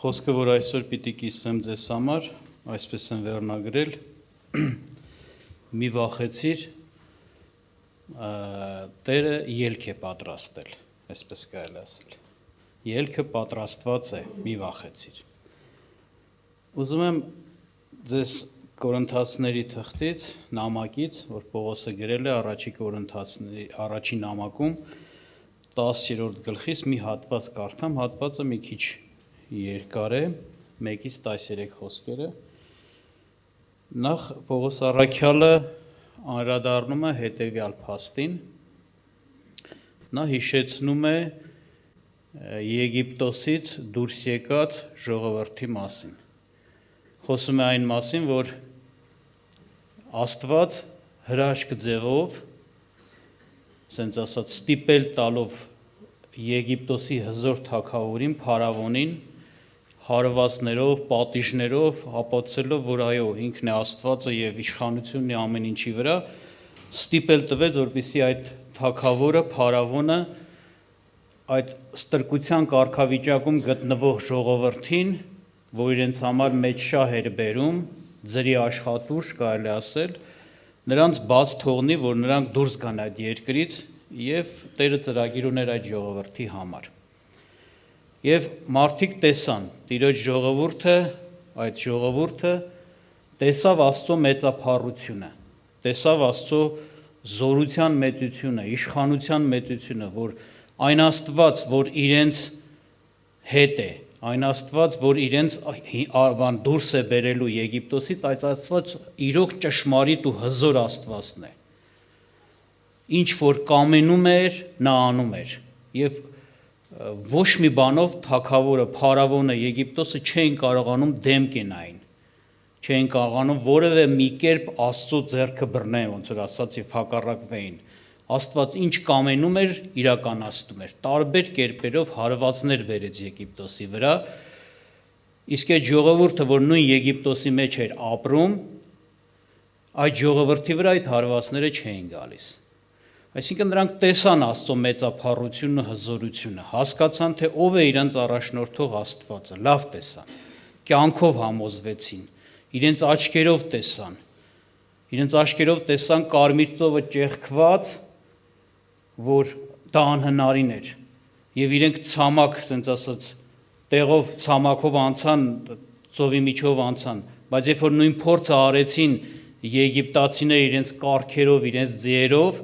Խոսքը, որ այսօր պիտի կիսվեմ ձեզ համար, այսպես եմ վերնագրել, մի վախեցիր, Տերը ելք է պատրաստել, այսպես կարելի ասել, ելքը պատրաստված է, մի վախեցիր։ Ուզում եմ ձեզ Կորինթացիների թղթից, նամակից, որ Պողոսը գրել է առաջին նամակում, 10-րդ գլխից մի հատված կարդամ, հատվածը մի քիչ երկար է, 1-ից 13 խոսքերը։ Նախ Պողոս առաքյալը անդրադառնում է հետևյալ փաստին, նա հիշեցնում է Եգիպտոսից դուրս եկած ժողովրդի մասին։ Խոսում է այն մասին, որ Աստված հրաշք ձևով, ասենց ասած, ստիպել տալով Եգիպտոսի հզոր թագավորին, փարավոնին, հարվածներով, պատիժներով, ապացուցելով, որ այո, ինքն է Աստվածը եւ իշխանությունն է ամեն ինչի վրա, ստիպել տվեց, որպեսզի այդ թագավորը, փարավոնը այդ ստրկության կարգավիճակում գտնվող ժողովրդին, որ իրենց համար մեծ շահ էր բերում, ձրի աշխատուժ կարելի ասել, նրանց բաց թողնի, որ նրանք դուրս գան այդ երկրից եւ Տերը ծրագիր ուներ այդ ժողովրդի համար։ Եվ մարդիկ տեսան, Տիրոջ ժողովուրդը, այդ ժողովուրդը տեսավ Աստծո մեծափառությունը, տեսավ Աստծո զորության մեծությունը, իշխանության մեծությունը, որ այն Աստված, որ իրենց հետ է, այն Աստված, որ իրենց դուրս է բերելու Եգիպտոսից, այդ Աստված իրոք ճշմարիտ ու հզոր Աստվածն է։ Ինչ որ կամենում էր, նա անում էր։ Եվ ոչ մի բանով թագավորը, փարավոնը, Եգիպտոսը չէին կարողանում դեմ կենային, չէին կարողանում որևէ մի կերպ Աստծո ձեռքը բռնեն, ոնց որ ասած եւ հակառակվեին։ Աստված ինչ կամենում էր, իրականացնում էր, տարբեր կերպերով հարվածներ բերեց Եգիպտոսի վրա, իսկ այդ ժողովուրդը, որ նույն Եգիպտոսի մեջ էր ապրում, այդ ժողովրդի վրա այդ հարվածները չէին գալիս։ Այսինքն նրանք տեսան Աստծո մեծափառությունն ու հզորությունը, հասկացան, թե ով է իրենց առաջնորդող Աստվածը, լավ տեսան, կյանքով համոզվեցին, իրենց աչքերով տեսան կարմիր ծովը ճեղքված, որ դա անհնարին էր, եւ իրենք ցամաք, ասենց ասած, տեղով ցամաքով անցան, ծովի միջով անցան, բայց երբ որ նույն փորձը արեցին եգիպտացիները իրենց կառքերով, իրենց ձիերով,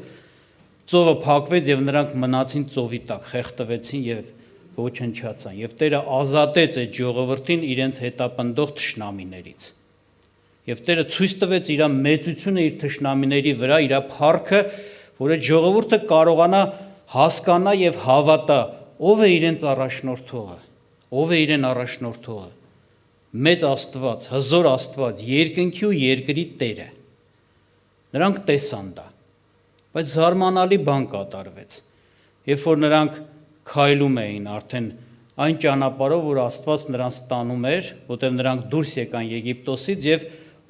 ծովը փակվեց եւ նրանք մնացին ծովի տակ, խեղդվեցին եւ ոչնչացան։ Եվ Տերը ազատեց այդ ժողովրդին իրենց հետապնդող թշնամիներից։ Եվ Տերը ցույց տվեց իր մեծությունը իր թշնամիների վրա, իր փառքը, որ այդ ժողովուրդը կարողանա հասկանա եւ հավատա, ով է իրենց առաջնորդողը, ով է իրեն առաջնորդողը։ Մեծ Աստված, հզոր Աստված, երկնքի ու երկրի Տերը։ Նրանք տեսան դա։ Բայց զարմանալի բան կատարվեց, երբ որ նրանք քայլում էին արդեն այն ճանապարհով, որ Աստված նրանց տանում էր, որտեղ նրանք դուրս եկան Եգիպտոսից եւ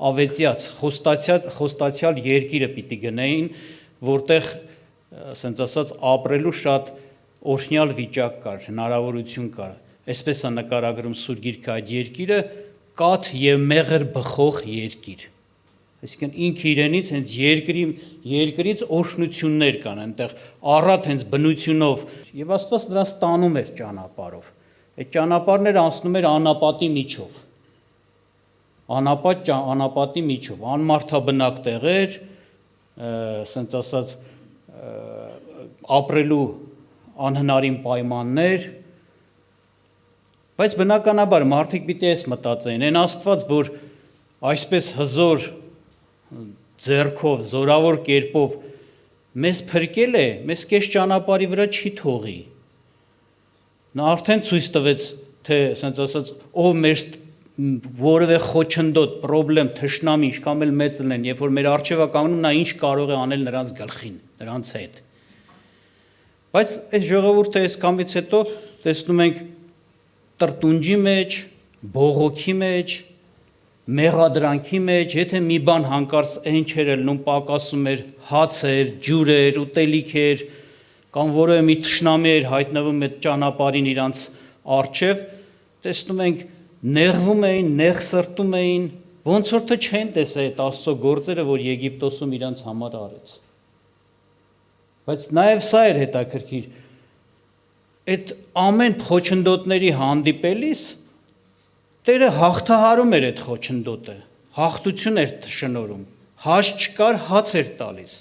ավետյաց խոստացյալ երկիրը պիտի գնային, որտեղ, ասենց ասած, ապրելու շատ օրհնյալ վիճակ կար, հնարավորություն կար։ Այսպես է նկարագրում Սուրբ Գիրքը այդ երկիրը կաթ եւ մեղր բխող երկիր։ Այսինքն ինքը իրենից հենց երկրից օրհնություններ կան, այնտեղ առատ հենց բնությունով եւ Աստված նրանց տանում էր ճանապարհով։ Այդ ճանապարհները անցնում էր անապատի միջով։ Անապատի միջով, անմարդաբնակ տեղեր, ասենց ասած, ապրելու անհնարին պայմաններ, բայց բնականաբար մարդիկ պիտի էս մտածեին, այն Աստված, որ այսպես հզոր ձեռքով, զորավոր կերպով մեզ փրկել է, մեզ կես ճանապարհի վրա չի թողի։ Նա արդեն ցույց տվեց, թե, ասենց ասած, ով մեր որևէ խոչընդոտ, պրոբլեմ, թշնամի, ինչքան էլ մեծ լինեն, երբ որ մեր առջև է կանգնում, նա ինչ կարող է անել նրանց գլխին, նրանց հետ։ Բայց այս ժողովուրդը այսքանից հետո տեսնում ենք տրտունջի մեջ, բողոքի մեջ, մեղադրանքի մեջ, եթե մի բան հանկարծ այն չէր ելնում, պակասում էր, հաց էր, ջուր էր, ուտելիք էր, կամ որևէ մի թշնամի էր հայտնվում այդ ճանապարհին իրանց առջև, տեսնում ենք նեղվում էին, նեղ սրտում էին, ոնց որ թե չեն տեսել այդ Աստծո գործերը, որ Եգիպտոսում իրանց համար արեց։ Բայց նաև սա էր հետաքրքիր, այդ ամեն խոչընդոտների հանդիպելիս Տերը հաղթահարում էր այդ խոչընդոտը, հաղթություն էր շնորհում, հաշ չկար, հաց էր տալիս,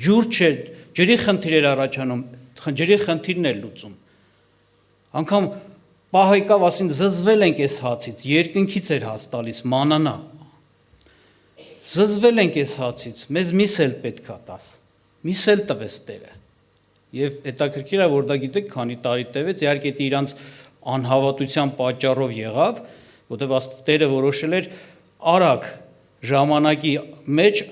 ջուր չէր, ջրի խնդիր էր առաջանում, ջրի խնդիրն էր լուծում։ Անգամ պահ եկավ, ասին զզվել ենք այս հացից, երկնքից էր հաց տալիս, մանանա։ Զզվել ենք այս հացից, մեզ միս էլ պետք է տաս, միս էլ տվես Տերը։ Եվ հետաքրքիր է, որ դա գիտեք, քանի տարի տևեց, իհարկե դա իրանց անհավատության պատճառով եղավ, որտեղ Տերը որոշել էր արագ ժամանակի մեջ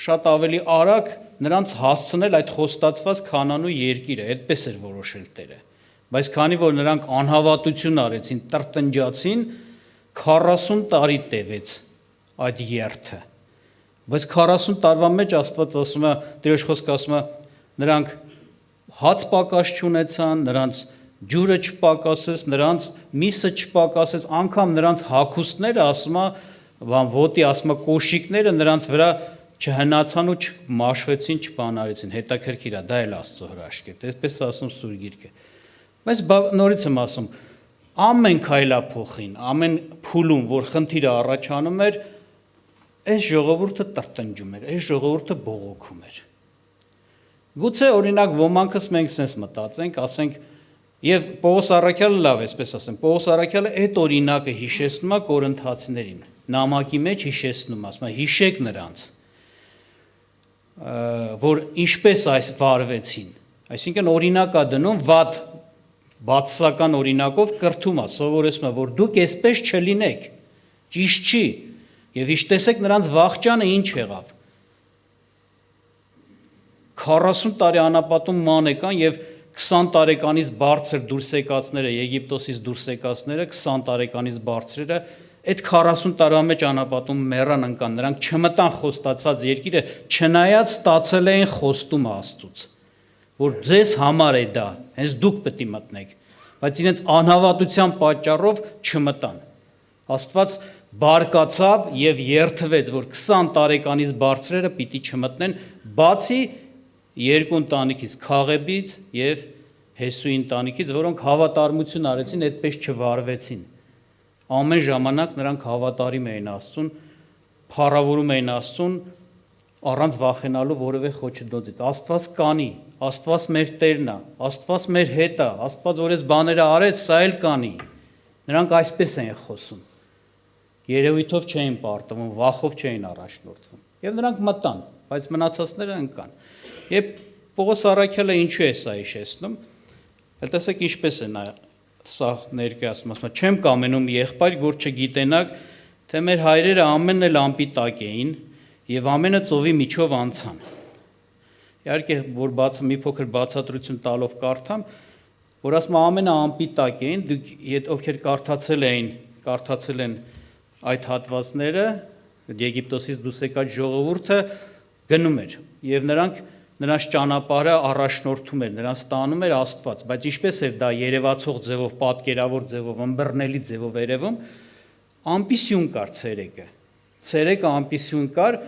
շատ ավելի արագ նրանց հասցնել այդ խոստացված Քանանու երկիրը, այդպես էր որոշել Տերը։ Բայց քանի որ նրանք անհավատություն արեցին, տրտնջացին, 40 տարի տևեց այդ երթը։ Բայց 40 տարվա մեջ Աստված ասում է, Տիրոջ խոսքը ասում է, նրանք հաց պակաս չունեցան, նրանց ջուրը չպակասեց, նրանց միսը չպակասեց, անգամ նրանց հագուստները, ասում է, ոտի ասում է կոշիկները նրանց վրա չհնացան ու չմաշվեցին, չբանարեցին։ Հետաքրքիր է, դա էլ Աստծո հրաշք է, այսպես ասում Սուրբ Գիրքը։ Բայց նորից եմ ասում, ամեն քայլափոխին, ամեն փուլում, որ խնդիրը առաջանում էր, այս ժողովուրդը տրտնջում էր, այս ժողովուրդը բողոքում էր։ Գուցե օրինակ ոմանքս մենք sense մտածենք, ասենք, եւ Պողոս Առաքյալը լավ է, այսպես ասեմ, Պողոս Առաքյալը այդ օրինակը հիշեցնում է Կորինթացիներին, նամակի մեջ հիշեցնում, ասում է, հիշեք նրանց, որ ինչպես այս վարվեցին, այսինքն օրինակ է դնում վատ բացասական օրինակով կրթում է, սովորեցնում է, որ դուք այսպես չլինեք, ճիշտ չի, եւ իշտեսեք նրանց վախճանը ինչ եղավ։ 40 տարի անապատում ման եկան եւ 20 տարեկանից բարձր դուրս եկածները, Եգիպտոսից դուրս եկածները, 20 տարեկանից բարձրերը, այդ 40 տարվա մեջ անապատում մեռան ընկան, նրանք չմտան խոստացած երկիրը, չնայած ստացել էին խոստումը Աստծուց, որ ձեզ համար է դա, հենց դուք պետք է մտնեք, բայց իրենց անհավատության պատճառով չմտան։ Աստված բարկացավ եւ երթվեց, որ 20 տարեկանից բարձրերը պիտի չմտնեն, բացի երկու ընտանիքից, Քաղեբից եւ Հեսուի ընտանիքից, որոնք հավատարմություն արեցին, այդպես չվարվեցին։ Ամեն ժամանակ նրանք հավատարիմ էին Աստծուն, փառավորում էին Աստծուն, առանց վախենալու որևէ խոչընդոտից։ Աստված կանի, Աստված մեր Տերն է, Աստված մեր հետ է, Աստված որ այս բաները արեց, սա էլ կանի։ Նրանք այսպես են խոսում։ Երևույթով չէին պարտվում, վախով չէին առաջնորդվում։ Եվ նրանք մտան, բայց մնացածները ընկան։ Եվ Պողոս Առաքյալը ինչու է սա հիշեցնում։ Տեսեք ինչպես է նա սա ներկայացնում, ասում է, չեմ կամենում եղբայր, որ չգիտենաք, թե մեր հայրերը ամենն էլ ամպի տակ էին եւ ամենը ծովի միջով անցան։ Իհարկե, որ մի փոքր բացատրություն տալով կարդամ, որ ասում ամենը ամպի տակ էին, դուք ովքեր կարդացել են այդ հատվածները, Եգիպտոսից դուրս եկած ժողովուրդը գնում էր եւ նրանց ճանապարհը առաջնորդում էր, նրանց տանում էր Աստված, բայց ինչպես էր դա երևացող ձևով, պատկերավոր ձևով, ըմբռնելի ձևով երևում, ամպիսյուն կար ցերեկը ամպիսյուն կար,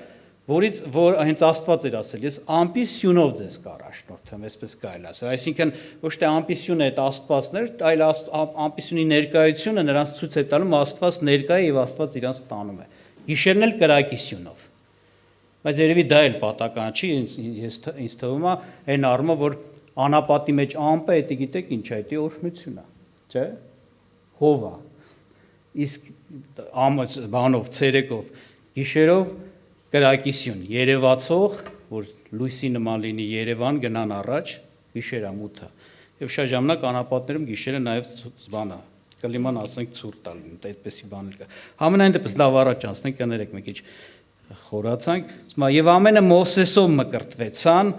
որ հենց Աստված էր ասել, ես ամպիսյունով ձեզ կառաջնորդեմ, այսպես կարելի ասել, այսինքն ոչ թե ամպիսյունը այդ Աստվածն էր, այլ ամպիսյունի ներկայությունը նրանց ցույց է տալում Աստված ներկա է եւ Աստված իրանց տանում է, գիշերն էլ կրակիսյունով։ Բայց երևի դա էլ պատական չի, ինձ թվում է այն առումով, որ անապատի մեջ ամպը, դա գիտեք ինչ է, դա օրհնություն է, չէ՞, հով է, իսկ բանով, ցերեկով, գիշերով կրակիսյուն, երևացող, որ լույսի նման լինի Երևան, գնան առաջ, գիշերը մութը, եւ շատ ժամանակ անապատներում գիշերը նաեւ բանա, կլիման ասենք ցուրտ տալ, այդպեսի բաներ կա։ Համենայն դեպս լավ առաջ անցնենք, կներեք մի քիչ խորացանք, եւ ամենը Մովսեսով մկրտվեցան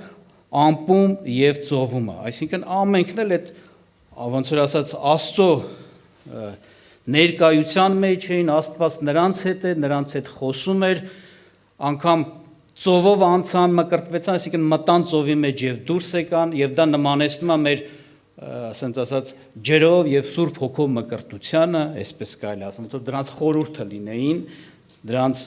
ամպում եւ ծովում, այսինքն ամենքն էլ այդ ոնց որ ասած Աստծո ներկայության մեջ էին, Աստված նրանց հետ խոսում էր, անգամ ծովով անցան, մկրտվեցան, այսինքն մտան ծովի մեջ եւ դուրս եկան եւ դա նմանեցնում է մեր ասենց ասած ջրով եւ Սուրբ Հոգով մկրտությանը, այսպես կարելի ասել, որ դրանց խորհուրդը լինեին, դրանց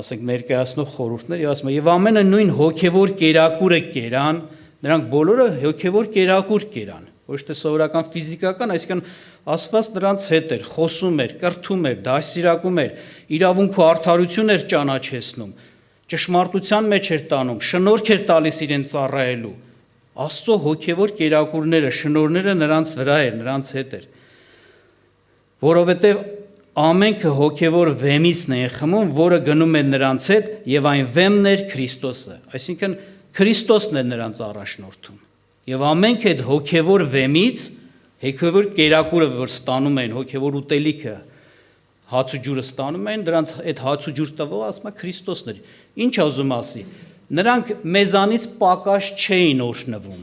ասենք ներկայացնող խորհուրդներ եւ ասում եմ եւ ամենը նույն հոգեվոր կերակուրը կերան, նրանք բոլորը հոգեվոր կերակուր կերան, ոչ թե սովորական ֆիզիկական, այսինքն Աստված նրանց հետ էր, խոսում էր, կրթում էր, դասիրակում էր, իրավունք ու արդարություն էր ճանաչեցնում, ճշմարտության մեջ էր տանում, շնորհք էր տալիս իրեն ծառայելու։ Աստծո հոգևոր կերակուրները, շնորհները նրանց վրա էր, նրանց հետ էր։ Որովհետև ամենքը հոգևոր վեմիցն են խմում, որը գնում է նրանց հետ, եւ այն վեմն էր Քրիստոսը։ Այսինքն Քրիստոսն է նրանց առաջնորդում։ Եվ ամենքը այդ հոգևոր վեմից, հոգևոր կերակուրը, որ ստանում են, հոգևոր ուտելիքը, հաց ու ջուրը ստանում են, դրանց այդ հաց ու ջուր տվող ասում է Քրիստոսն էր։ Ինչ ասում ասի։ Նրանք մեզանից պակաս չէին օրհնվում։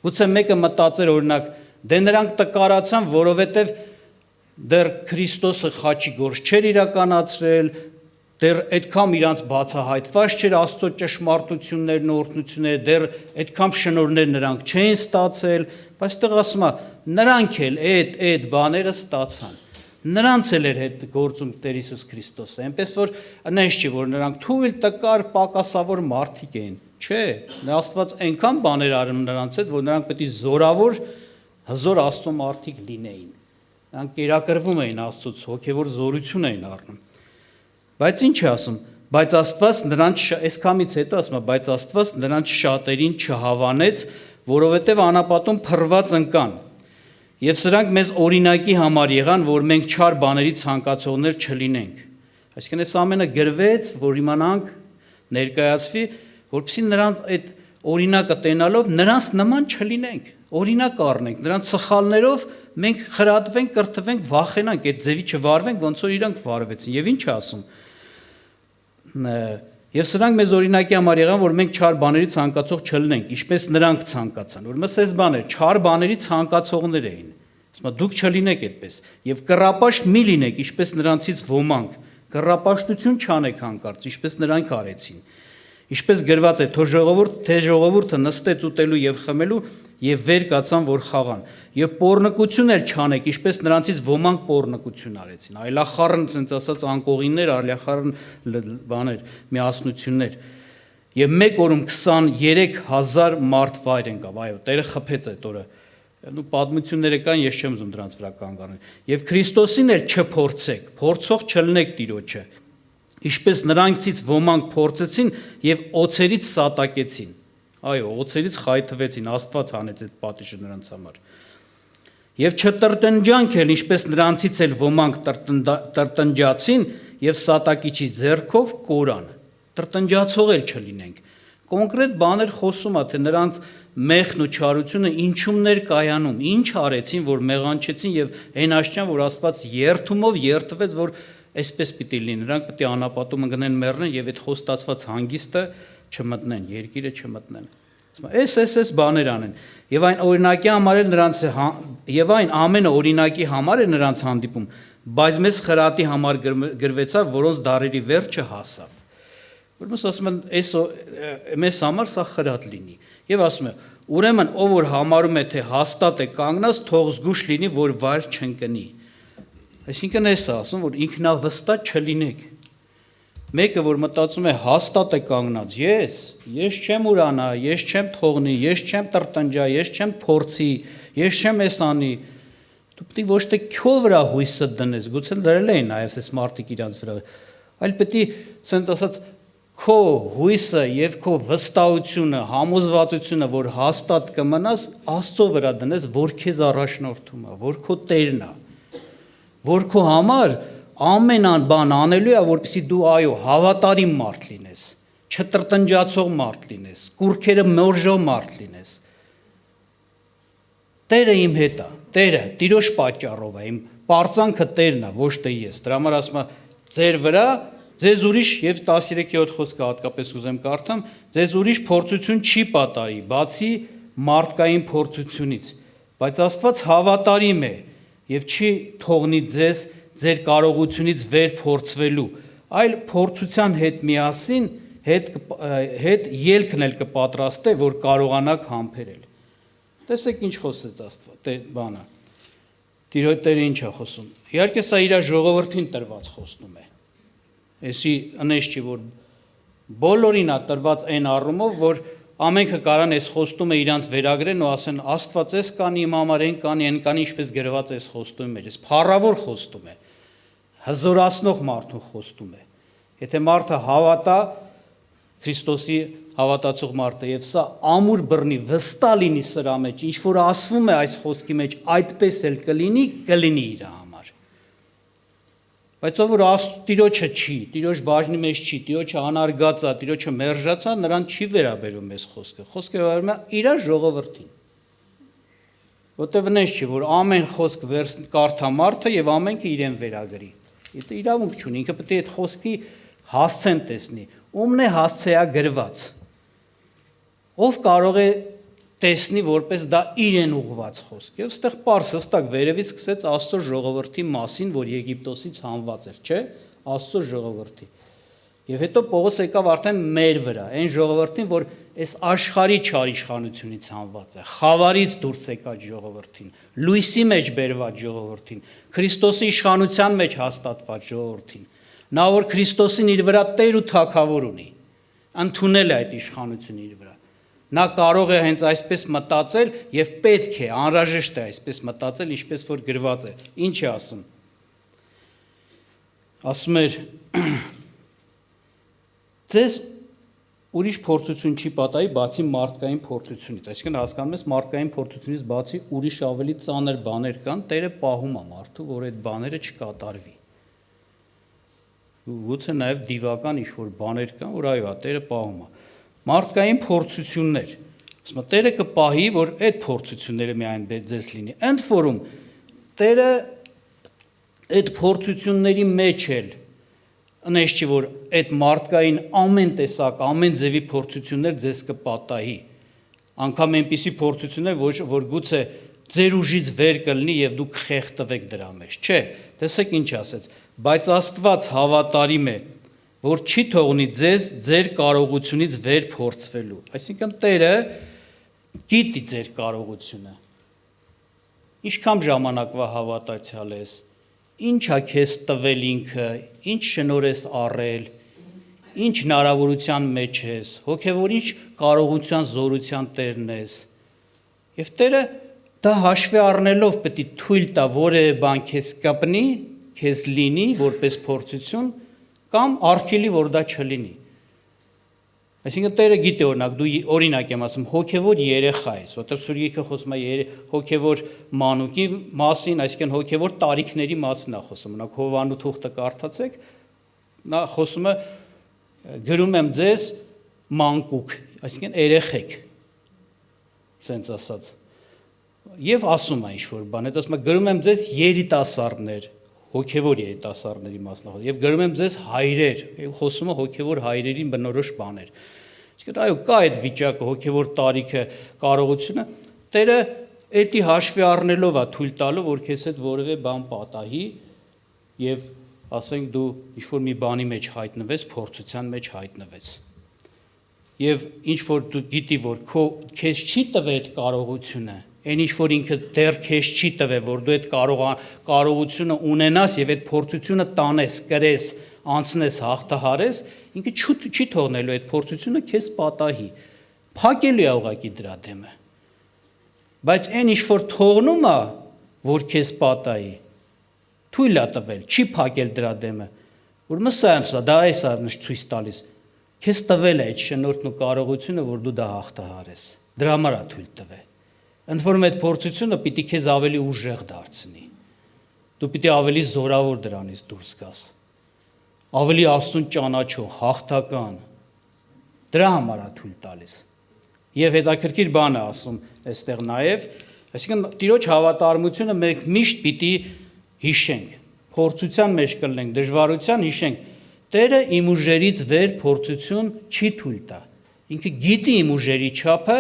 Գուցե մեկը մտածեր օրինակ, դե նրանք տկարացան, որովհետև դեռ Քրիստոսը խաչի գործ չէր իրականացրել, դեռ այդքան իրանց բացահայտված չէր Աստծո ճշմարտություններն ու օրհնությունները, դեռ այդքան շնորհներ նրանք չէին ստացել, բայց այդտեղ ասում է, նրանք էլ այդ բաները ստացան։ Նրանց էլ էր հետ գործում Տեր Հիսուս Քրիստոսը, այնպես որ այնպես չի, որ նրանք թույլ տկար պակասավոր մարդիկ էին, չէ, Աստված այնքան բաներ արում նրանց հետ, որ նրանք պետք է զորավոր, հզոր Աստծո մարդիկ լինեին, նրանք կերակրվում էին Աստծուց, հոգևոր զորություն էին առնում, բայց ինչ է ասում, բայց Աստված նրանց, այսքամից հետո ասում է, բայց Աստված նրանց շատերին չհավանեց, որովհետև անապատում փռված ընկան, եւ սրանք մեզ օրինակի համար եղան, որ մենք չար բաների ցանկացողներ չլինենք։ Այսինքն այս ամենը գրվեց, որ իմանանք, ներկայացվի, որպեսզի նրանց այդ օրինակը տենալով նրանց նման չլինենք, օրինակ առնենք, նրանց սխալներով մենք խրատվենք, կրթվենք, վախենանք, այդ ձևի չվարվենք, ոնց որ իրանք վարվեցին։ Եվ ինչ է ասում։ Եվ սրանք մեզ օրինակի համար եղան, որ մենք չար բաների ցանկացող չլինենք, ինչպես նրանք ցանկացան։ Ուրեմն այս բաները չար բաների ցանկացողներ էին։ Ասում դուք չլինեք այդպես, եւ կռապաշտ մի լինեք, ինչպես նրանցից ոմանք, կռապաշտություն չանեք հանկարծ, ինչպես նրանք արեցին։ Ինչպես գրված է, թե ժողովուրդը նստեց ուտելու եւ խմելու եւ վեր կացան, որ խաղան։ Եվ պոռնկություն էլ չանեք, ինչպես նրանցից ոմանք պոռնկություն արեցին։ Այլախառն, ասենց ասած, անկողիններ, այլախառն բաներ, միասնություններ։ Եվ մեկ օրում 23,000 մարդ վայր եկավ։ Այո, Տերը խփեց այդ օրը։ Ու պատմությունները կան, ես չեմ ուզում դրանց վրա կանգ առնել։ Եվ Քրիստոսին էլ չփորձեք, փորձող չլնեք Տիրոջը։ Ինչպես նրանցից ոմանք փորձեցին եւ օծերից սատակեցին։ Այո, օծերից խայթվեցին, Աստված հանեց այդ պատիժը նրանց համար։ Եվ չտրտնջանք էլ, ինչպես նրանցից էլ ոմանք տրտնջացին եւ սատակիչի ձեռքով կորան։ Տրտնջացող էլ չլինենք։ Կոնկրետ բաներ խոսում է, թե նրանց մեղն ու չարությունը ինչումներ կայանում, ինչ արեցին, որ մեղանչեցին եւ այն աշճան, որ Աստված երթումով երթվեց, որ այսպես պիտի լինի, նրանք պետք է անապատում ընկնեն մեռնեն եւ այդ խոստացված հանգիստը չմտնեն, երկիրը չմտնեն։ Այս բաներ անեն։ Եվ այն օրինակի համար էլ նրանց եւ այն ամենը օրինակի համար է նրանց հանդիպում, բայց մեզ խրատի համար գրվեցավ, որոնց դարերի վերջը հասավ։ Ուրեմն ասում են, մեզ համար սա խրատ լինի։ Եվ ասում է, ուրեմն ով որ համարում է, թե հաստատ է կանգնած, թող զգուշ լինի, որ վայր չընկնի։ Այսինքն էս է ասում, որ ինքնավստահ չլինեք։ Մեկը որ մտածում է հաստատ է կանգնած, ես չեմ ուրանա, ես չեմ թողնի, ես չեմ տրտնջա, ես չեմ փորձի, ես չեմ էս անի։ Դու պետք է ոչ թե քո վրա հույսը դնես, գուցե դրել էին այս մարդիկ իրանց վրա, այլ պետք է ասենց ասած քո հույսը եւ քո վստահությունը, համոզվածությունը, որ հաստատ կմնաս, Աստծո վրա դնես, որ քեզ առաջնորդում է, որ քո Տերն է, որ քո համար ամեն բան անելու է, որպեսզի դու այո հավատարիմ մարդ լինես, չտրտնջացող մարդ լինես, կուրքերը մորժող մարդ լինես։ Տերը իմ հետ է, Տերը Տիրոջ պատճառով է, իմ պարծանքը Տերն է, ոչ թե ես։ Դրա համար ասում է, ձեր վրա ձեզ ուրիշ եւ 13-րդ խոսքը հատկապես ուզեմ կարդամ, ձեզ ուրիշ փորձություն չի պատարի, բացի մարդկային փորձությունից, բայց Աստված հավատարիմ է եւ չի թողնի ձեզ ձեր կարողությունից վեր փորձվելու, այլ փորձության հետ միասին հետ ելքն էլ կպատրաստե, որ կարողանաք համբերել։ Տեսեք ինչ խոսեց Աստված, բանը։ Տիրոյտերը ինչ է խոսում։ Իհարկե սա իր ժողովրդին տրված խոստում է։ Էսի անես չի որ բոլորին է տրված այն առումով, որ ամենքը կարան այս խոստումը իրանց վերագրեն ու ասեն Աստված էս կանի իմ համար են կանի, այն կանի ինչպես գրված այս խոստումի մեջ։ Այս փառավոր խոստում է։ Հզորացնող մարդու խոստում է։ Եթե մարդը հավատա Քրիստոսի հավատացող մարդը եւ սա ամուր բռնի վստահ լինի սրա մեջ, ինչ որ ասվում է այս խոսքի մեջ, այդպես էլ կլինի իր համար։ Բայց ով որ Տիրոջը չի, Տիրոջ բաժնի մեջ չի, Տիրոջը անարգած է, Տիրոջը մերժած է, նրան չի վերաբերում այս խոսքը։ Խոսքը վերաբերում է իր ժողովրդին։ Որտեւ նես չի, որ ամեն խոսք կարդա մարդը եւ ամենքը իրեն վերագրի։ Եթե իրավունք չունի, ինքը պետք է այդ խոսքի հասցեն տեսնի։ Ումն է հասցեա գրված։ Ով կարող է տեսնի որպես դա իրեն ուղված խոսք։ Եվ ստեղ պարզ հստակ վերևից սկսեց Աստծո ժողովրդի մասին, որ Եգիպտոսից հանված էր, չէ՞, Աստծո ժողովրդի։ Եվ հետո Պողոս եկավ արդեն մեր վրա, այն ժողովրդին, որ այս աշխարհի չարիշխանությունից հանված է, խավարից դուրս եկած ժողովրդին, լույսի մեջ բերված ժողովրդին, Քրիստոսի իշխանության մեջ հաստատված ժողովրդին։ Նա որ Քրիստոսին իր վրա Տեր ու Թագավոր ունի, ընդունել է այդ իշխանությունը իր վրա։ Նա կարող է հենց այսպես մտածել եւ պետք է, անհրաժեշտ է այսպես մտածել, ինչպես որ գրված է։ Ինչ է ասում։ Ասում էր ձեզ ուրիշ փորձություն չի պատահի բացի մարդկային փորձությունից, այսինքն հասկանում ես մարդկային փորձությունից բացի ուրիշ ավելի ծանր բաներ կան, Տերը պահում է մարդու, որ այդ բաները չկատարվի։ Գուցե նաև դիվական ինչ-որ բաներ կան, որ այո, Տերը պահում է։ Մարդկային փորձություններ։ Ասում եմ, Տերը կպահի, որ այդ փորձությունները միայն ձեզ լինի։ Ընդ որում Տերը այդ փորձությունների մեջ էլ անես չի, որ այդ մարդկային ամեն տեսակ, ամեն ձևի փորձություններ ձեզ կպատահի։ Անկամ այնպիսի փորձություններ, որ գուցե ձեր ուժից վեր կլինի եւ դուք խեղդվեք դրա մեջ, չէ։ Տեսեք ինչ ասեց, բայց Աստված հավատարիմ է, որ չի թողնի ձեզ ձեր կարողությունից վեր փորձվելու։ Այսինքն Տերը գիտի ձեր կարողությունը։ Ինչքան ժամանակվա հավատացյալ ես, ինչ է քեզ տվել ինքը, ինչ շնորհ ես առել, ինչ հնարավորության մեջ ես, հոգևոր ինչ կարողության զորության Տերն ես։ Եվ Տերը դա հաշվի առնելով պետք է թույլ տա որևէ բան քեզ կապնի, քեզ լինի որպես փորձություն կամ արգելի որ դա չլինի։ Այսինքն Տերը գիտի օրինակ եմ ասում, հոգևոր երեխա ես, որտեղ Սուրբ Գիրքը խոսում է հոգևոր մանուկի մասին, այսինքն հոգևոր տարիքների մասին է խոսում։ Մնաք Հովանու թուղթը կարդացեք, նա խոսում է գրում եմ ձեզ մանկուկ, այսինքն երեխեք, սենց ասած։ Եվ ասում է ինչ-որ բան, այդ ասում է գրում եմ ձեզ երիտասարդներ, հոգևոր երիտասարդների մասնախոս, եւ գրում եմ ձեզ հայրեր, եւ խոսում է հոգևոր հայրերին բնորոշ բաներ։ Իսկ այո, կա այդ վիճակը, հոգևոր տարիքը, կարողությունը, Տերը էդի հաշվի առնելով է թույլ տալու, որ քեզ հետ որևէ բան պատահի եւ ասենք դու ինչ-որ մի բանի մեջ հայտնվես, փորձության մեջ հայտնվես։ Եվ ինչ որ դու գիտի, որ քեզ չի տվել այդ կարողությունը, այն ինչ որ ինքը դեռ քեզ չի տվել, որ դու այդ կարողությունը ունենաս եւ այդ փորձությունը տանես, կրես, անցնես, հաղթահարես, ինքը չի թողնելու այդ փորձությունը քեզ պատահի։ Փակելու է ուղակի դրա դեմը։ Բայց այն ինչ որ թողնում է, որ քեզ պատահի, թույլ է տվել, չի փակել դրա դեմը։ Որ մսա դա էս արնշ ցույց տալիս։ Քեզ տվել է այդ շնորհքն ու կարողությունը, որ դու դա հաղթահարես։ Դրա համար է թույլ տվել։ Ընդ որում այդ փորձությունը պիտի քեզ ավելի ուժեղ դարձնի։ Դու պիտի ավելի զորավոր դրանից դուրս գաս։ Ավելի Աստծուն ճանաչող, հաղթական։ Դրա համար է թույլ տալիս։ Եվ հետաքրքիր բան է ասում այստեղ նաև, այսինքն Տիրոջ հավատարմությունը մենք միշտ պիտի հիշենք։ Փորձության մեջ կլինենք, դժվարության հիշենք։ Տերը իմ ուժերից վեր փորձություն չի թույլ տա։ Ինքը գիտի իմ ուժերի չափը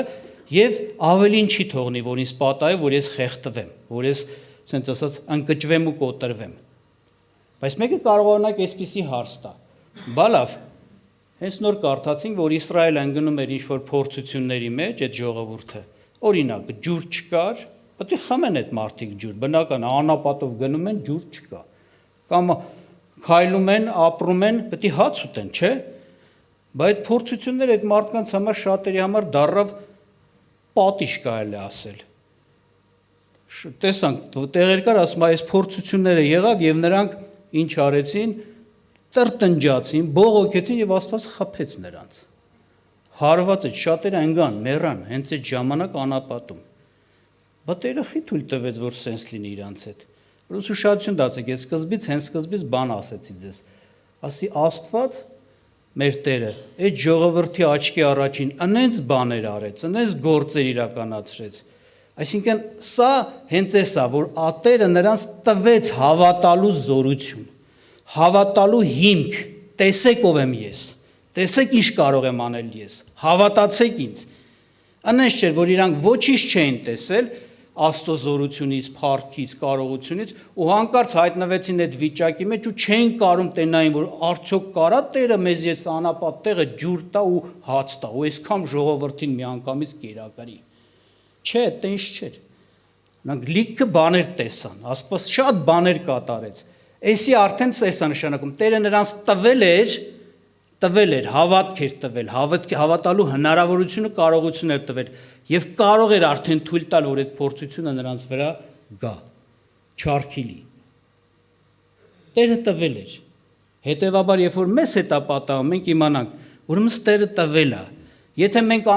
եւ ավելին չի թողնի, որ ինձ պատահի, որ ես խեղդվեմ, որ ես, ասենց ասած, ընկճվեմ ու կոտրվեմ։ Բայց մեկը կարող օրինակ այսպիսի հարց տա. Բա լավ, հենց նոր կարդացինք, որ Իսրայելը ընկնում էր ինչ-որ փորձությունների մեջ, այդ ժողովուրդը, Օրինակ, ջուր չկար, պետք է խմեն այդ մարդիկ ջուր, բնական անապատով գնում են, ջուր չկա։ Կամ քայլում են, ապրում են, պետք է հաց ուտեն, չէ՞։ Բայց այդ փորձությունները այդ մարդկանց համար շատերի համար դառավ պատիժ կարելի ասել։ Տեսանք, տեղեր կար, ասում այս փորձությունները եղավ եւ նրանք ինչ արեցին, տրտնջացին, բողոքեցին եւ Աստված խփեց նրանց։ Հարված է, շատերը ընկան, մեռան, հենց այդ ժամանակ անապատում։ Բայց Տերը խի թույլ տվեց, որ սենս լինի իրանց հետ։ Որոց ուշադրություն դարձեք, ես հենց սկզբից բան ասեցի ձեզ։ Ասի Աստված մեր Տերը այդ ժողովրդի աչքի առաջին անենց բաներ արեց, անենց գործեր իրականացրեց։ Այսինքն սա հենց էսա, որ Տերը նրանց տվեց հավատալու զորություն, հավատալու հիմք, տեսեք ով եմ ես, տեսեք ինչ կարող եմ անել ես, հավատացեք ինձ։ Անենց չէր, որ իրանք ոչինչ չէին տեսել Աստծո զորությունից, փառքից, կարողությունից ու հանկարծ հայտնվեցին այդ վիճակի մեջ ու չէին կարում տենային, որ արդյոք կարա Տերը մեզ ես անապատ տեղը ջուր տա ու հաց տա, ու այսքան ժողովրդին միանգամից կերակրի։ Չէ, տենց չէր։ Նրանք լիքը բաներ տեսան, Աստված շատ բաներ կատարեց։ Էսի արդեն սա նշանակում, Տերը նրանց տվել էր, հավատք էր տվել, հավատալու հնարավորությունը, կարողություն էր տվել եւ կարող էր արդեն թույլ տալ, որ այդ փորձությունը նրանց վրա գա, չարքիլի։ Տերը տվել էր։ Հետևաբար, երբ որ մեզ հետ ապատահում ենք իմանանք, ուրեմն Տերը տվել է։ Եթե մենք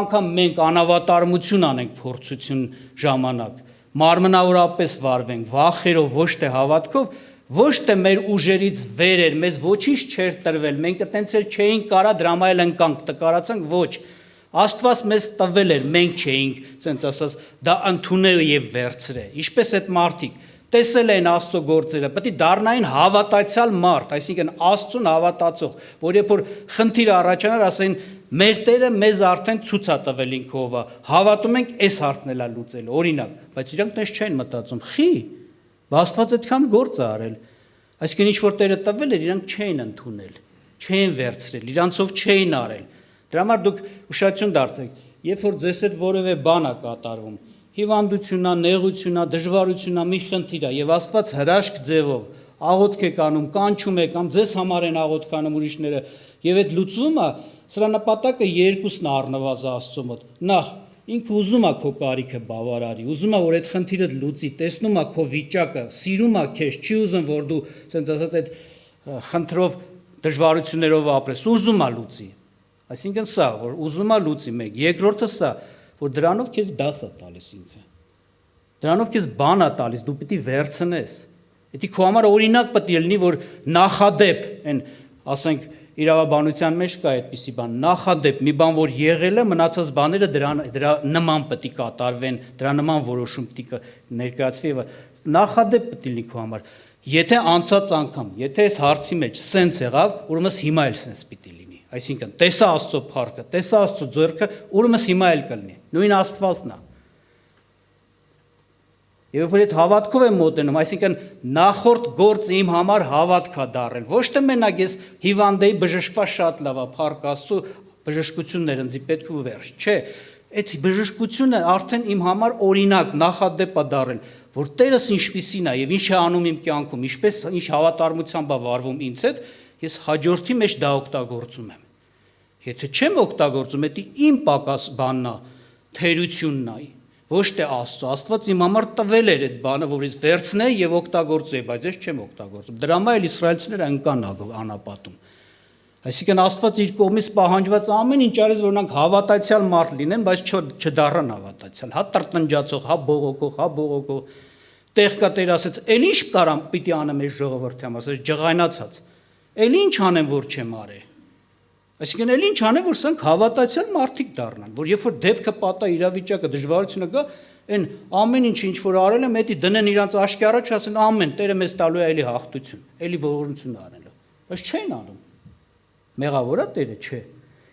անավատարմություն անենք փորձություն ժամանակ, մարմնավորապես վարվենք, վախերով, ոչ թե հավատքով, ոչ թե մեր ուժերից վեր էր, մեզ ոչինչ չէր տրվել, մենք այտենց էլ չէինք կարա դրամա էլ ընկանք, տկարացանք, ոչ։ Աստված մեզ տվել էր, մենք չէինք, ասենց ասած, դա ընդունել եւ վերցրել։ Ինչպես այդ մարդիկ տեսել են Աստծո գործերը, պետք է դառնային հավատացյալ մարդ, այսինքն Աստծուն հավատացող, որ երբ որ խնդիր առաջանար, ասեն մեր Տերը մեզ արդեն ցույց է տվել ինքը ով է, հավատում ենք այս հարցն էլա լուծել, օրինակ, բայց իրանք դες չեն մտածում, խի, Աստված այդքան գործ է արել, այսինքն ինչ որ Տերը տվել էր, իրանք չէին ընդունել, չէին վերցրել, իրանցով չէին արել։ Դրա համար դուք ուշադրություն դարձեք, երբ որ ձեզ հետ որևէ բան է կատարվում, հիվանդությունա, նեղությունա, դժվարությունա, մի խնդիր է եւ Աստված հրաշք ձևով աղոթք եք անում, կանչում եք, կամ ձեզ համար են աղոթք անում ուրիշները, եւ այդ լուծումը, սրա նպատակը երկուսն է առնվազն Աստծո մոտ։ Նախ ինքը ուզում է քո կարիքը բավարարի, ուզում է որ այդ խնդիրը լուծի, տեսնում է քո վիճակը, սիրում է քեզ, չի ուզում որ դու, ասենց ասած, այդ խնդրով դժվարություններով ապրես, ուզում է լուծի։ Այսինքն սա, որ ուզում է լուծի մեկ, երկրորդը սա, որ դրանով քեզ դաս է տալիս ինքը։ Դրանով քեզ բան է տալիս, դու պիտի վերցնես։ Դա քո համար օրինակ պետք է լինի, որ նախադեպ, այն, ասենք, իրավաբանության մեջ կա այդպիսի բան, նախադեպ մի բան, որ եղել է, մնացած բաները դրա նման պետք է կատարվեն, դրա նման որոշում պետք է ներկայացվի եւ նախադեպ պետք է լինի քո համար։ Եթե անցած անգամ, եթե այս հարցի մեջ սենց եղավ, ուրեմն հիմա էլ սենց պիտի լինի։ Այսինքն, տեսա Աստծո փառքը, տեսա Աստծո ձեռքը, ուրեմն հիմա էլ կլինի։ Նույն Աստվածն է։ Եվ որ այդ հավատքով եմ մոտենում, այսինքն նախորդ գործ իմ համար հավատք է դառել։ Ոչ թե մենակ ես հիվանդեի բժշկված շատ լավ է, փառք Աստծո, բժշկություններ ինձ պետք ու վերջ։ Չէ, այդ բժշկությունը արդեն իմ համար օրինակ, նախադեպ է դառել, որ Տերս ինչպիսին է եւ ինչ է անում իմ կյանքում, ինչ հավատարմությամբ է վարվում ինձ հետ, ես հաջորդի մեջ դա օգտագործում եմ։ Եթե չեմ օգտագործում, դա իմ պակաս բանն է, թերությունն է։ Ոչ թե Աստծո, Աստված իմ համար տվել էր այդ բանը, որ ես վերցնեի եւ օգտագործեի, բայց ես չեմ օգտագործում։ Դրա համար էլ իսրայելցիները ընկան անապատում։ Այսինքն Աստված իր կողմից պահանջված ամեն ինչ արեց, որ նրանք հավատացյալ մարդ լինեն, բայց չդառան հավատացյալ։ Հա տրտնջացող, հա բողոքող։ Տեղ կա Տեր ասեց, «Էլ ինչ կարամ պիտի անեմ այս ժողովրդի համար», ասեց ջղայնացած։ «Էլ ինչ անեմ, որ չեմ արել»։ Այսինքն էլ ինչ անեմ, որ սրանք հավատացյալ մարդիկ դառնան, որ երբ որ դեպքը պատա իրավիճակը դժվարությունը գա, այն ամեն ինչ որ արել եմ, դա դնեն իրանց աչքի առաջ, ասեն ամեն, Տերը մեզ տալու է էլի հաղթություն, էլի ողորմություն անելու։ Բայց չեն անում։ Մեղավոր է Տերը, չէ։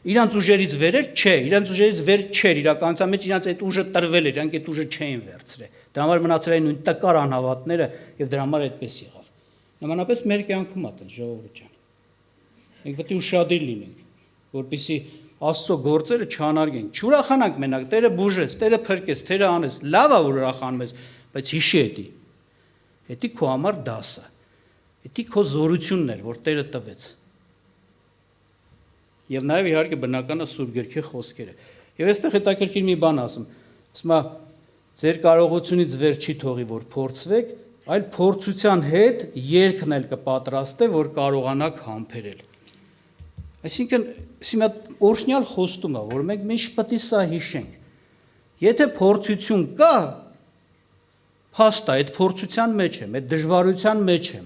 Իրանց ուժերից վեր էր, չէ, իրանց ուժերից վեր չէր, իրականության մեջ իրանց այդ ուժը տրվել էր, իրանք այդ ուժը չէին վերցրել։ Դրա համար մնացել էին նույն տկար անհավատները եւ դրա համար այդպես եղավ։ Նմանապես մեր կյանքում է դա ժողովուրդ ջան։ Մենք պետք է ուշադիր լինենք, որպեսզի Աստծո գործերը չանարգենք, չուրախանանք մենակ, Տերը բուժեց, Տերը փրկեց, Տերը անեց, լավ է որ ուրախանում ես, բայց հիշի էդի քո համար դասը, էդի քո զորությունն էր, որ Տերը տվեց։ Եվ նաև իհարկե բնական է Սուրբ Գրքի խոսքերը։ Եվ այստեղ հետաքրքիր մի բան ասում, ասում է ձեր կարողությունից վեր չի թողի, որ փորձվեք, այլ փորձության հետ երգն էլ կպատրաստե, որ կարողանաք համբերել։ Այսինքն, սա օրհնյալ խոստում է, որ մենք միշտ պետք է սա հիշենք։ Եթե փորձություն կա, փաստ է, այդ փորձության մեջ եմ, այդ դժվարության մեջ եմ,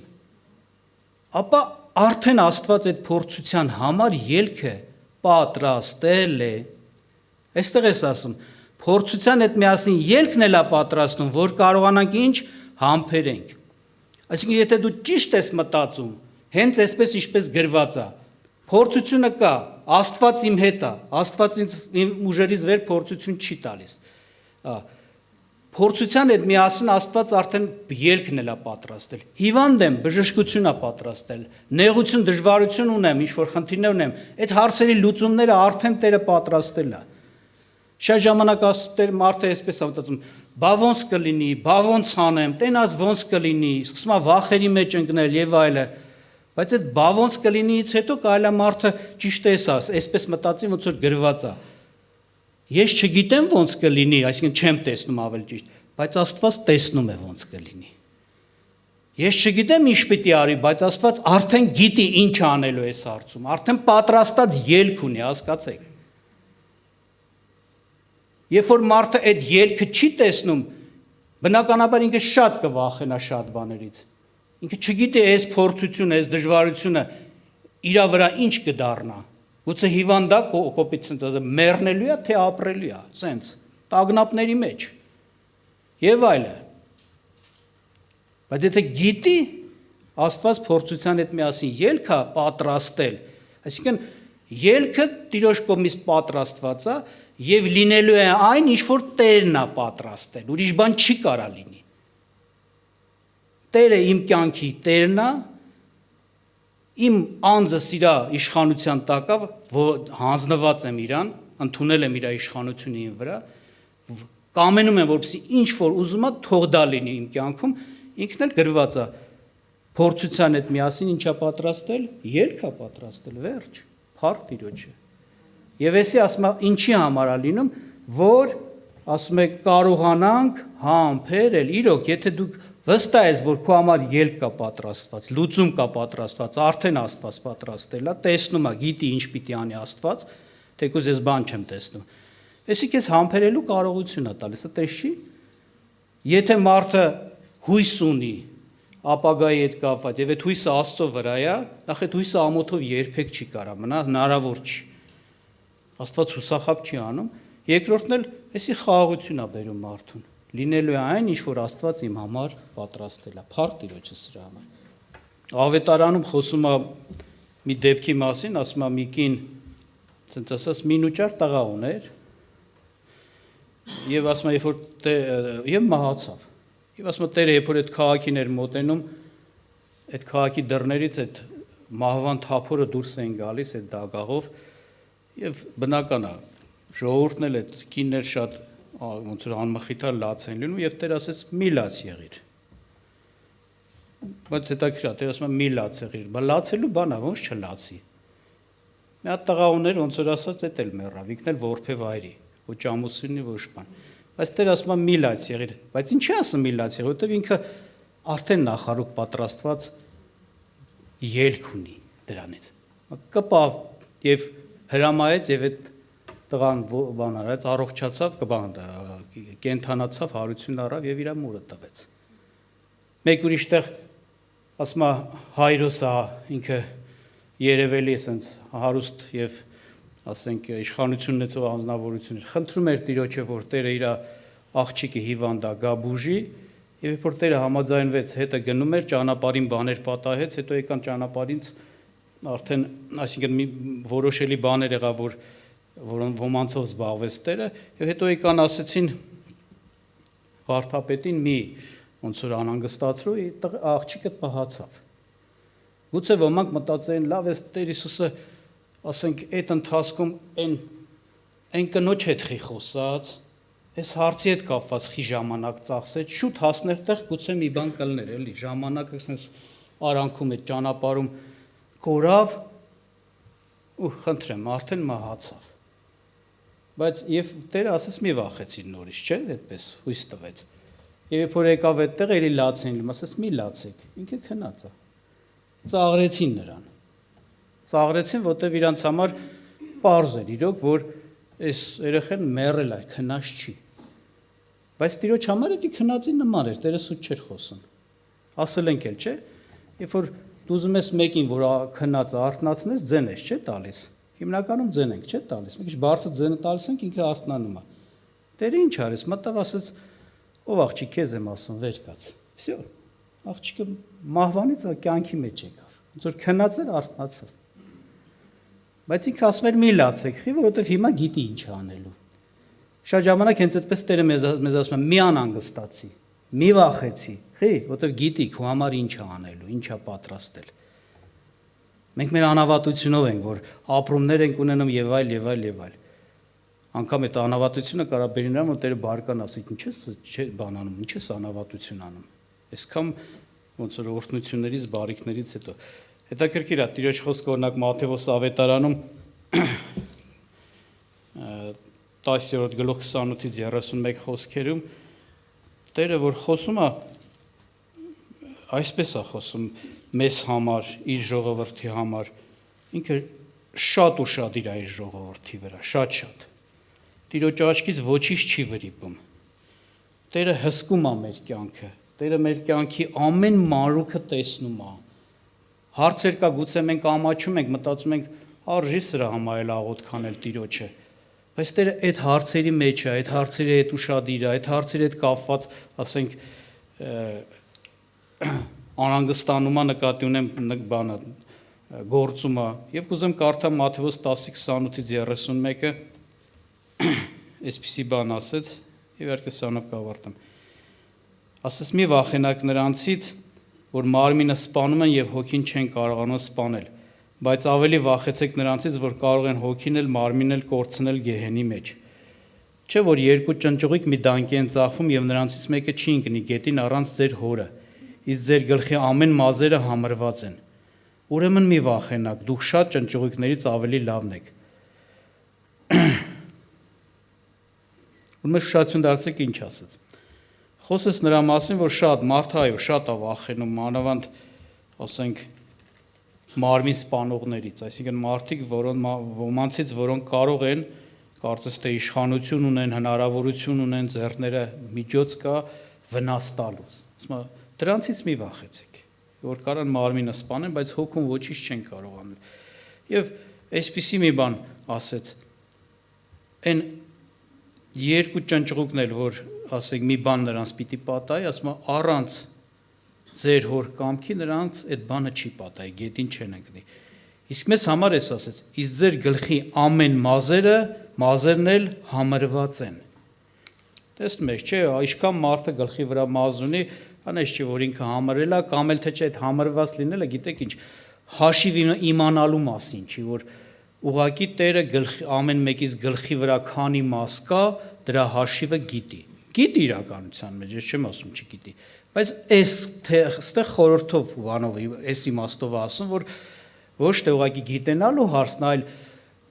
ապա արդեն Աստված այդ փորձության համար ելքը պատրաստել է։ Այստեղ էս ասում, փորձության հետ միասին ելքն էլ է պատրաստում, որ կարողանանք ինչ համբերենք։ Այսինքն, եթե դու ճիշտ ես մտածում, հենց այսպես ինչպես գրված է, փորձությունը կա, Աստված իմ հետ է, Աստված ինձ իմ ուժերից վեր փորձություն չի տալիս։ Փորձության հետ միասին Աստված արդեն ելքն էլ է պատրաստել։ Հիվանդ եմ, բժշկություն է պատրաստել։ Նեղություն, դժվարություն ունեմ, ինչ-որ խնդիրներ ունեմ, այդ հարցերի լուծումները արդեն Տերը պատրաստել է։ Շատ ժամանակ մարդը այսպես է մտածում, բա ոնց կլինի, բա ոնց անեմ, տենաց ոնց կլինի, սկսում է վախերի մեջ ընկնել եւ այլը։ Բայց այդ բա ոնց կլինիից հետո կարելի է մարդը ճիշտ է այսպես մտածի, ոնց որ գրված է։ Ես չգիտեմ ոնց կլինի, այսինքն չեմ տեսնում ավելի ճիշտ, բայց Աստված տեսնում է ոնց կլինի։ Ես չգիտեմ ինչ պիտի արի, բայց Աստված արդեն գիտի ինչ անելու է հարցում, արդեն պատրաստած ելք ունի, հասկացեք։ Երբ որ մարդը այդ ելքը չի տեսնում, բնականաբար ինքը շատ կվախենա շատ բաներից։ Ինքը չգիտի այս փորձությունը, այս դժվարությունը իր վրա ինչ կդառնա։ Գուցե հիվանդա կոպիտ մեռնելու է, թե ապրելու է, սենց տագնապների մեջ։ Եվ այլը։ Բայց եթե գիտի, Աստված փորձության հետ միասին ելք է պատրաստել, այսինքն ելքը Տիրոջ կողմից պատրաստված է եւ լինելու է այն, ինչ որ Տերն է պատրաստել, ուրիշ բան չի կարա լինի։ Տերը իմ կյանքի Տերն է, իմ անձը իրա իշխանության տակ է, հանձնված եմ իրան, ընդունել եմ իր իշխանությունը իմ վրա, կամենում եմ, որպեսզի ինչ որ ուզում է, թող դա լինի իմ կյանքում, ինքն էլ գրված է, փորձության հետ միասին ինչ է պատրաստել, ելք է պատրաստել, վերջ, փառք Տիրոջը։ Եվ էսի ասում է, ինչի համար է լինում, որ ասում է կարողանանք համբերել, իրոք, եթե դուք վստահ ես, որ քո համար ելք կա պատրաստված, լուծում կա պատրաստված, արդեն Աստված պատրաստել է, տեսնում է, գիտի ինչ պիտի անի Աստված, թեկուզ ես բան չեմ տեսնում։ Էսի քեզ համբերելու կարողություն է տալիս, այդպես չի։ Եթե մարդը հույս ունի, ապագայի հետ կապված, եւ այդ հույսը Աստծո վրա է, նախ այդ հույսը ամոթով երբեք չի կարա մնա, հնարավոր չի։ Աստված հուսախաբ չի անում, երկրորդն էլ էսի խաղաղություն է բերում մարդուն։ Լինելու է այն, ինչ որ Աստված իմ համար պատրաստել է։ Փառք Տիրոջը սրա համար։ Ավետարանում խոսում է մի դեպքի մասին, ասում է մի կին, ցենց ասած, մինուճար տղա ուներ, եւ ասում է, երբ որ եւ մահացավ։ Եվ ասում է, Տերը երբ որ այդ քաղաքին էր մոտենում, այդ քաղաքի դռներից այդ մահվան թափորը դուրս էին գալիս այդ դագաղով, եւ բնական է, ժողովուրդն էլ այդ կիններ շատ ոնց որ անմխիթար լաց են լինում եւ Տեր ասեց մի լաց եղիր։ Բայց հետաքրքիր է, Տեր ասում է մի լաց եղիր, բա լացելու բան է, ոնց չլացի։ Մի հատ տղա ուներ, ոնց որ ասած, էդ էլ մեռավ, ինքն էլ որբե վայրի, ոչ ամուսինի ոչ բան։ Բայց Տեր ասում է մի լաց եղիր, բայց ինչի ասում մի լաց եղիր, որովհետեւ ինքը արդեն նախարուկ պատրաստված ելք ունի դրանից։ Կպավ եւ հրամայեց եւ այդ տղան բան արեց, առողջացավ, կենթանացավ, հարություն առավ եւ իր մուրը տվեց։ Մեկ ուրիշտեղ ասում է հայրոս է, ինքը երևելի է սենց հարուստ եւ ասենք իշխանություն ունեցող անձնավորություն էր։ Խնդրում էր Տիրոջը, որ Տերը իր աղջիկը հիվանդ է, գա բուժի, եւ երբ որ Տերը համաձայնվեց, հետը գնում էր, ճանապարհին բաներ պատահեց, հետո եկան ճանապարհից արդեն, այսինքն մի որոշելի բաներ եղավ, որ ոմանցով զբաղվեց Տերը, եւ հետո եկան ասեցին վարդապետին մի ոնց որ անհանգստացրու, աղջիկը պահացավ։ Գուցե ոմանք մտածեն, լավ է Տեր Հիսուսը ասենք այդ ընթացքում այն կնոջ հետ խի խոսած, այս հարցի հետ կապված խի ժամանակ ծախսեց, շուտ հասներ տեղ գուցե մի բան կլներ, էլի, ժամանակը sense արանքում այդ ճանապարհում կորավ ու խնդրեմ, արդեն մահացավ։ Բայց եւ Տերը ասաց մի վախեցին նորից, չէ՞, այդպես հույս տվեց։ Եվ երբ որ եկավ այդտեղ, էլի լացին, ասաց մի լացեք, ինքը քնած է։ Ծաղրեցին նրան։ Ծաղրեցին, որտեվ իրանց համար պարզ էր իրոք, որ այս երեխան մեռել է, քնած չի։ Բայց Տիրոջ համար դա քնածի նման էր, Տերը սուտ չէր խոսում։ Ասել ենք էլ, չէ՞, երբ որ դու ուզում ես մեկին, որ քնածը արթնացնես, ձեն ես, չէ՞ տալիս։ Հիմնականում ձեն ենք, չէ՞ տալիս։ Մի քիչ բարձր ձենը տալիս ենք, ինքը արթնանում է։ Տերը ինչ արեց, մտավ ասաց, ով աղջիկ, քեզ եմ ասում, վեր կաց։ Всё։ Աղջիկը մահվանից կյանքի մեջ եկավ։ Ոնց որ քնած էր, արթնացավ։ Բայց ինքը ասում էր՝ մի լացեք, խի, որովհետև հիմա գիտի ինչ անելու։ Շատ ժամանակ հենց այդպես Տերը մեզ ասում է՝ մի անհանգստացի, մի վախեցի, խի, որովհետև գիտի քո համար ինչ է անելու, ինչ է պատրաստել։ Մենք մեր անավատությունով ենք, որ ապրումներ ենք ունենում եւ այլ եւ այլ եւ այլ։ Անկամ այդ անավատությունը կարա բերի նրան, որ Տերը բարկան ասի, ինչ ես բան անում, ինչ ես անավատություն անում։ Այսքան ոնց որ օրհնություններից, բարիքներից հետո։ Հետաքրքիր է, Տիրոջ խոսքը օրինակ Մատթեոս ավետարանում 10-րդ գլուխ 28-ից 31 խոսքերում Տերը որ խոսում է, այսպես է խոսում մեզ համար, իր ժողովրդի համար, ինքը շատ ուշադիր է իր ժողովրդի վրա, շատ։ Տիրոջ աչքից ոչինչ չի վրիպում։ Տերը հսկում է մեր կյանքը, Տերը մեր կյանքի ամեն մանրուքը տեսնում է։ Հարցեր կա, գուցե մենք ամաչում ենք, մտածում ենք, արժի սրա համարել աղոթք անել Տիրոջը։ Բայց Տերը այդ հարցերի մեջ է, այդ հարցերի հետ ուշադիր է, այդ հարցերի հետ կապված, ասենք, անհանգստանումա նկատի ունեմ բանը գործումը եւ կուզեմ կարդամ Մատթեոս 10:28-ից 31-ը այսպիսի բան ասեց եւ իհարկե սրանով կավարտեմ ասես մի վախենակ նրանցից որ մարմինը սպանում են եւ հոգին չեն կարողանում սպանել բայց ավելի վախեցեք նրանցից որ կարող են հոգին էլ մարմինն էլ կորցնել գեհենի մեջ չէ որ երկու ճնճուղիկ մի դանկի են ծախվում եւ նրանցից մեկը չի ընկնի գետին առանց ձեր հորը Իսկ ձեր գլխի ամեն մազերը համրված են։ Ուրեմն մի վախենաք, դուք շատ ճնճուղիկներից ավելի լավն եք։ Ուրեմն շուտություն դարձեք ինչ ասեց։ Խոսեց նրա մասին, որ շատ մարդ այո, շատ է վախենում, մանավանդ, ասենք, մարմին սպանողներից, այսինքն մարդիկ, ոմանցից, որոնք կարող են, կարծես թե իշխանություն ունեն, հնարավորություն ունեն, ձեռները միջոց կա վնաս տալուց։ Դրանցից մի վախեցեք, որ կարան մարմինը սպանեն, բայց հոգուն ոչինչ չեն կարող անել։ Եվ այսպիսի մի բան ասեց, այն երկու ճնճղուկն էլ, որ ասենք մի բան նրանց պիտի պատահի, ասում է առանց ձեր հոր կամքի նրանց այդ բանը չի պատահի, գետին չեն ընկնի։ Իսկ մեզ համար էս ասեց, իսկ ձեր գլխի ամեն մազերն էլ համրված են։ Տեսնում եք, չէ, ինչքան մարդը գլխի վրա մազ ունի, անես չի, որ ինքը համրել է, կամ էլ թե չէ այդ համրված լինելը, գիտեք ինչ, հաշիվ իմանալու մասին չի, որ ուղղակի Տերը ամեն մեկից գլխի վրա քանի մաս կա, դրա հաշիվը գիտի։ Գիտի իրականության մեջ, ես չեմ ասում չգիտի, բայց այստեղ խորհրդով բանով, այս իմաստով ասում, որ ոչ թե ուղղակի գիտենալու հարցն, այլ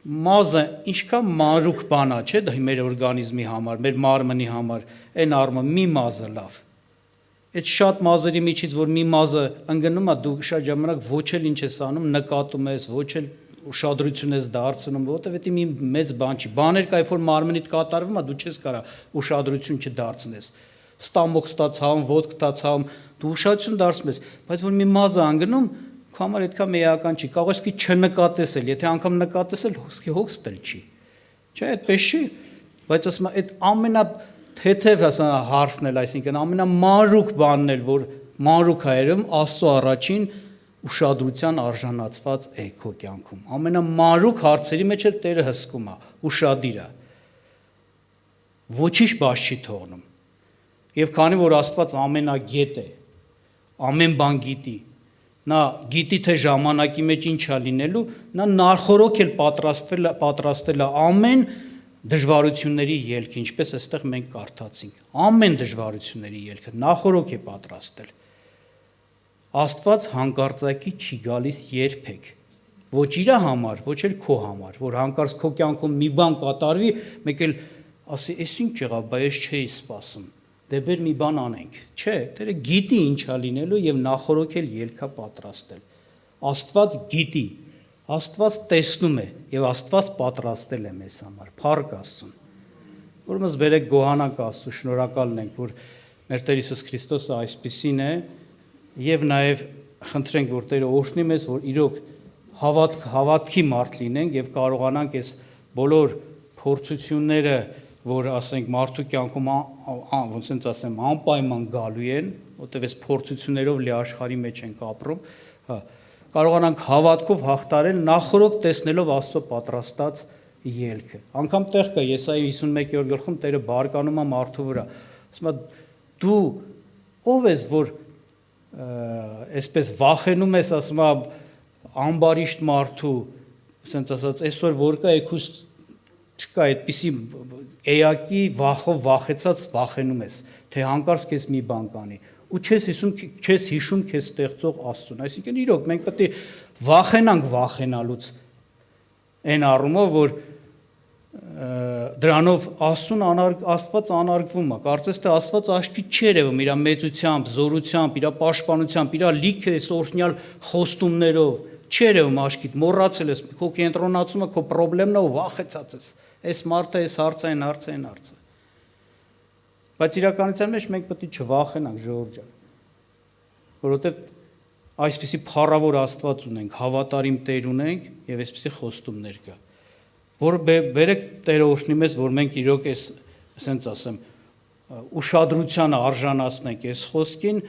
մազը ինչքան մանրուք բան է, չէ, դա մեր օրգանիզմի համար, մեր մարմնի համար, այն առումով մի մազը լավ։ Այդ շատ մազերի միջից, որ մի մազը ընկնում է, դու շատ ժամանակ ոչ էլ ինչ ես անում, նկատում ես, ոչ էլ ուշադրություն ես դարձնում, որովհետև դա մի մեծ բան չի։ Բաներ կա, որ մարմնիդ կատարվում է, դու չես կարող ուշադրություն չդարձնես։ Ստամոք ստացաում, ոտք ստացաում, դու ուշադրություն դարձնում ես, բայց որ մի մազը ընկնում, քո համար այդքան մեական չի։ Կարող ես չնկատես էլ, եթե անգամ նկատես էլ, հոգս տել չի։ Չէ, այդպես չի, բայց ասում եմ, այդ ամենա թեթև հարցն էլ, այսինքն ամենամանրուկ բանն էլ, որ մանրուկ հայերում Աստծո առաջին ուշադրության արժանացված է քո կյանքում։ Ամենամանրուկ հարցերի մեջ էլ Տերը հսկում է, ուշադիր է։ Ոչինչ բաց չի թողնում։ Եվ քանի որ Աստված ամենագետ է, ամեն բան գիտի, նա գիտի թե ժամանակի մեջ ինչ է լինելու, նա նախորոք էլ պատրաստել է ամեն դժվարությունների ելքը, ինչպես այստեղ մենք կարդացինք, ամեն դժվարությունների ելքը նախորոք է պատրաստել։ Աստված հանկարծակի չի գալիս երբեք, ոչ իր համար, ոչ էլ քո համար, որ հանկարծ քո կյանքում մի բան կատարվի, մեկ էլ ասի, «Էս ինչ եղավ, բայց ես չէի սպասում»։ Դե բեր մի բան անենք, չէ, Տերը գիտի ինչ է լինելու եւ նախորոք էլ ելքա պատրաստել։ Աստված գիտի, Աստված տեսնում է եւ Աստված պատրաստել է մեզ համար, փառք Աստծուն։ Ուրեմն բերեք գոհանանք Աստծո, շնորհակալ ենք, որ մեր Տեր Հիսուս Քրիստոսը այսպիսին է եւ նաեւ խնդրենք, որ Տերը օրհնի մեզ, որ իրոք հավատքի մարդ լինենք եւ կարողանանք այս բոլոր փորձությունները, որ ասենք մարդու կյանքում ոնց են ասեմ անպայման գալու են, որտեղ այս փորձություններով լի աշխարհի մեջ ենք ապրում, հա, կարողանանք հավատքով հաղթարել նախորոք տեսնելով Աստծո պատրաստած ելքը։ Անկամ տեղ կա Եսայի 51-րդ գլխում Տերը բարկանում է մարդու վրա։ Ասում է դու ով ես, որ այսպես վախենում ես, ասում է ամբարիշտ մարդու, ասենց ասած, այսօր որ կա եկուս չկա այդպիսի էակի վախով վախեցած վախենում ես, թե հանկարծ քեզ մի բան կանի ու չես հիշում քեզ ստեղծող Աստծուն։ Այսինքն իրոք մենք պետք է վախենանք վախենալուց այն առումով, որ դրանով Աստված անարգվում է։ Կարծես թե Աստված աչքի չի երևում իր մեծությամբ, զորությամբ, իր պաշտպանությամբ, իր լիքը այս օրհնյալ խոստումներով, չի երևում աչքիդ, մոռացել ես, քո կենտրոնացումը, քո խնդիրն է ու վախեցած ես։ Այս մարդը, այս հարցը, այն հարցը, այն հարցը։ Բայց իրականության մեջ մենք պետք է չվախենանք, ժողովուրդ ջան, որովհետև այսպիսի փառավոր Աստված ունենք, հավատարիմ Տեր ունենք եւ այսպիսի խոստումներ կա, որ բերեք Տերը օրհնի մեզ, որ մենք իրոք այս, ասենց ասեմ, ուշադրությանը արժանացնենք այս խոսքին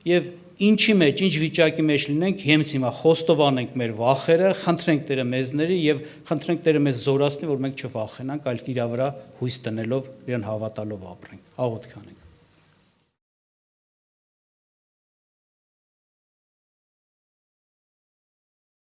եւ ինչի մեջ, ինչ վիճակի մեջ լինենք, հենց հիմա խոստովանենք մեր վախերը, խնդրենք Տերը մեզների եւ խնդրենք Տերը մեզ զորացնի, որ մենք չվախենանք, այլ իր վրա հույս տնելով, իրեն հավատալով ապրենք։ Աղոթք անենք։